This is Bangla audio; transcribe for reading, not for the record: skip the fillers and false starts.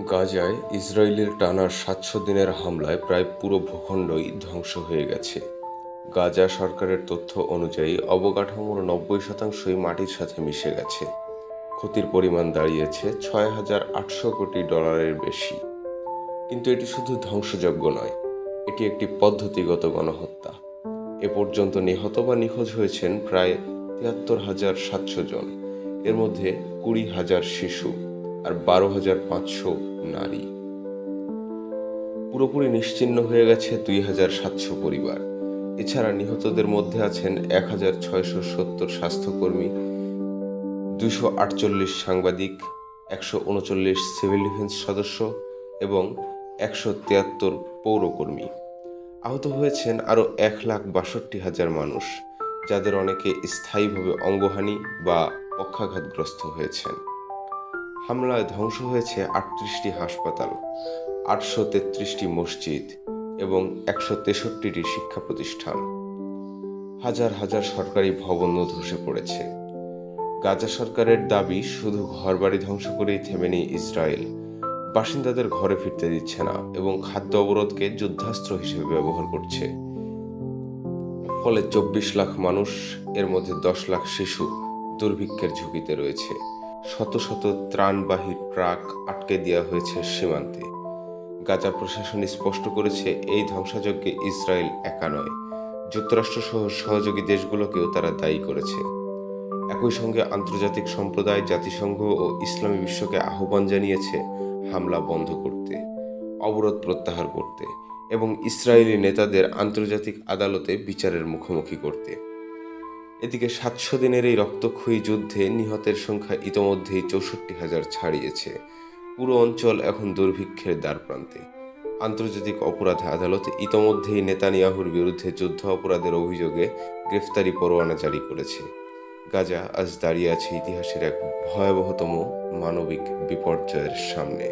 গাজায় ইসরায়েলের টানা ৭০০ দিনের হামলায় প্রায় পুরো ভূখণ্ডই ধ্বংস হয়ে গেছে। গাজা সরকারের তথ্য অনুযায়ী অবকাঠামোর ৯০% মাটির সাথে মিশে গেছে। ক্ষতির পরিমাণ দাঁড়িয়েছে $৬,৮০০ কোটি বেশি। কিন্তু এটি শুধু ধ্বংসযজ্ঞ নয়, এটি একটি পদ্ধতিগত গণহত্যা। এ পর্যন্ত নিহত বা নিখোঁজ হয়েছেন প্রায় ৭৩,৭০০ জন। এর মধ্যে ২০,০০০ শিশু আর ১২,৫০০ নারী। পুরোপুরি নিশ্চিহ্ন হয়ে গেছে ২,৭০০ পরিবার। এছাড়া নিহতদের মধ্যে আছেন ১,৬৭০ স্বাস্থ্যকর্মী, ২৪৮ সাংবাদিক, ১৩৯ সিভিল ডিফেন্স সদস্য এবং ১৭৩ পৌরকর্মী। আহত হয়েছেন আরও ১,৬২,০০০ মানুষ, যাদের অনেকে স্থায়ীভাবে অঙ্গহানি বা পক্ষাঘাতগ্রস্ত হয়েছেন। হামলায় ধ্বংস হয়েছে ৩৮টি হাসপাতাল, ৮৩৩টি মসজিদ এবং ১৬৩টি শিক্ষা প্রতিষ্ঠান। হাজার হাজার সরকারি ভবনও ধসে পড়েছে। গাজা সরকারের দাবি, শুধু ঘরবাড়ি ধ্বংস করেই থেমেনি ইসরায়েল, বাসিন্দাদের ঘরে ফিরতে দিচ্ছে না এবং খাদ্য অবরোধকে যুদ্ধাস্ত্র হিসেবে ব্যবহার করছে। ফলে ২৪ লাখ মানুষ, এর মধ্যে ১০ লাখ শিশু, দুর্ভিক্ষের ঝুঁকিতে রয়েছে। শত শত ত্রাণবাহী ট্রাক আটকে দেওয়া হয়েছে সীমান্তে। গাজা প্রশাসন স্পষ্ট করেছে, এই ধ্বংসযজ্ঞে ইসরায়েল একা নয়, যুক্তরাষ্ট্রসহ সহযোগী দেশগুলোকেও তারা দায়ী করেছে। একই সঙ্গে আন্তর্জাতিক সম্প্রদায়, জাতিসংঘ ও ইসলামী বিশ্বকে আহ্বান জানিয়েছে হামলা বন্ধ করতে, অবরোধ প্রত্যাহার করতে এবং ইসরায়েলি নেতাদের আন্তর্জাতিক আদালতে বিচারের মুখোমুখি করতে। এদিকে ৭০০ দিনের এই রক্তক্ষয়ী যুদ্ধে নিহতের সংখ্যা ইতোমধ্যেই ৬৪,০০০ ছাড়িয়েছে। পুরো অঞ্চল এখন দুর্ভিক্ষের দ্বারপ্রান্তে। আন্তর্জাতিক অপরাধ আদালত ইতোমধ্যেই নেতানিয়াহুর বিরুদ্ধে যুদ্ধ অপরাধের অভিযোগে গ্রেফতারি পরোয়ানা জারি করেছে। গাজা আজ দাঁড়িয়ে আছে ইতিহাসের এক ভয়াবহতম মানবিক বিপর্যয়ের সামনে।